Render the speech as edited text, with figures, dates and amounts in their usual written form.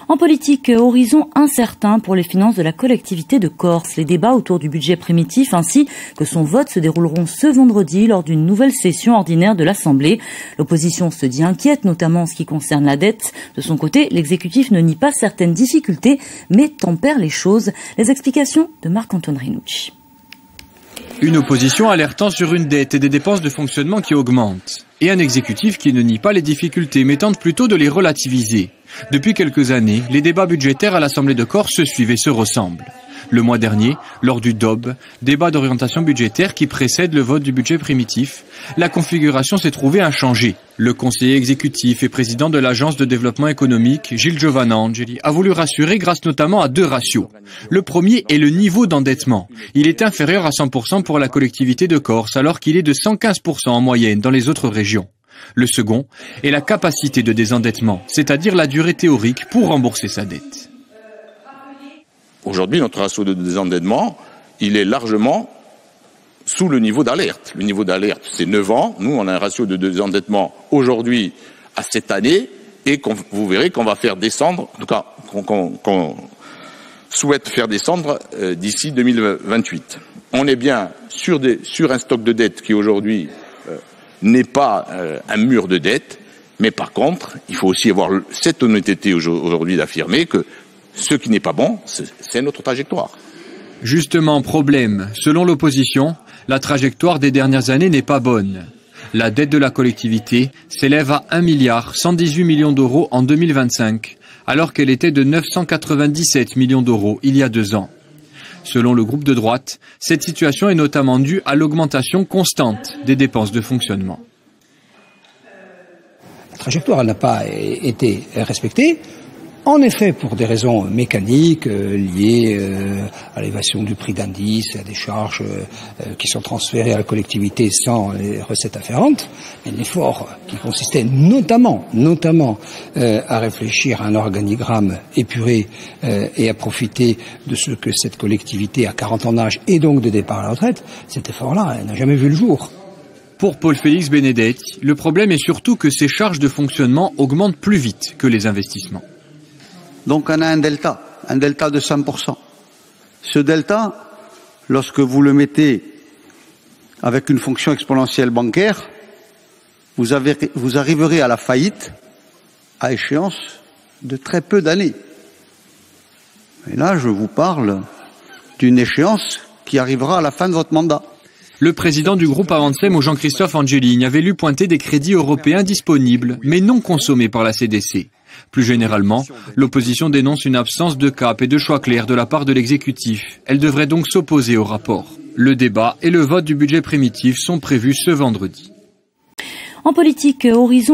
En politique, horizon incertain pour les finances de la collectivité de Corse. Les débats autour du budget primitif ainsi que son vote se dérouleront ce vendredi lors d'une nouvelle session ordinaire de l'Assemblée. L'opposition se dit inquiète, notamment en ce qui concerne la dette. De son côté, l'exécutif ne nie pas certaines difficultés, mais tempère les choses. Les explications de Marc-Antoine Rinucci. Une opposition alertant sur une dette et des dépenses de fonctionnement qui augmentent. Et un exécutif qui ne nie pas les difficultés, mais tente plutôt de les relativiser. Depuis quelques années, les débats budgétaires à l'Assemblée de Corse se suivent et se ressemblent. Le mois dernier, lors du DOB, débat d'orientation budgétaire qui précède le vote du budget primitif, la configuration s'est trouvée inchangée. Le conseiller exécutif et président de l'Agence de développement économique, Gilles Giovanangeli, a voulu rassurer grâce notamment à deux ratios. Le premier est le niveau d'endettement. Il est inférieur à 100% pour la collectivité de Corse, alors qu'il est de 115% en moyenne dans les autres régions. Le second est la capacité de désendettement, c'est-à-dire la durée théorique pour rembourser sa dette. Aujourd'hui, notre ratio de désendettement, il est largement sous le niveau d'alerte. Le niveau d'alerte, c'est 9 ans. Nous, on a un ratio de désendettement aujourd'hui à cette année et vous verrez qu'on va faire descendre, en tout cas qu'on souhaite faire descendre d'ici 2028. On est bien sur un stock de dette qui aujourd'hui n'est pas un mur de dette, mais par contre, il faut aussi avoir cette honnêteté aujourd'hui d'affirmer que ce qui n'est pas bon, c'est notre trajectoire. Justement, problème. Selon l'opposition, la trajectoire des dernières années n'est pas bonne. La dette de la collectivité s'élève à 1,118 milliard d'euros en 2025, alors qu'elle était de 997 millions d'euros il y a 2 ans. Selon le groupe de droite, cette situation est notamment due à l'augmentation constante des dépenses de fonctionnement. La trajectoire n'a pas été respectée. En effet, pour des raisons mécaniques liées à l'élévation du prix d'indice, à des charges qui sont transférées à la collectivité sans les recettes afférentes, mais l'effort qui consistait notamment à réfléchir à un organigramme épuré et à profiter de ce que cette collectivité a 40 ans d'âge et donc de départ à la retraite, cet effort-là n'a jamais vu le jour. Pour Paul-Félix Benedetti, le problème est surtout que ces charges de fonctionnement augmentent plus vite que les investissements. Donc on a un delta de 100%. Ce delta, lorsque vous le mettez avec une fonction exponentielle bancaire, vous arriverez à la faillite à échéance de très peu d'années. Et là, je vous parle d'une échéance qui arrivera à la fin de votre mandat. Le président du groupe Avansem, Jean-Christophe Angelini, avait lu pointer des crédits européens disponibles, mais non consommés par la CDC. Plus généralement, l'opposition dénonce une absence de cap et de choix clairs de la part de l'exécutif. Elle devrait donc s'opposer au rapport. Le débat et le vote du budget primitif sont prévus ce vendredi. En politique, horizon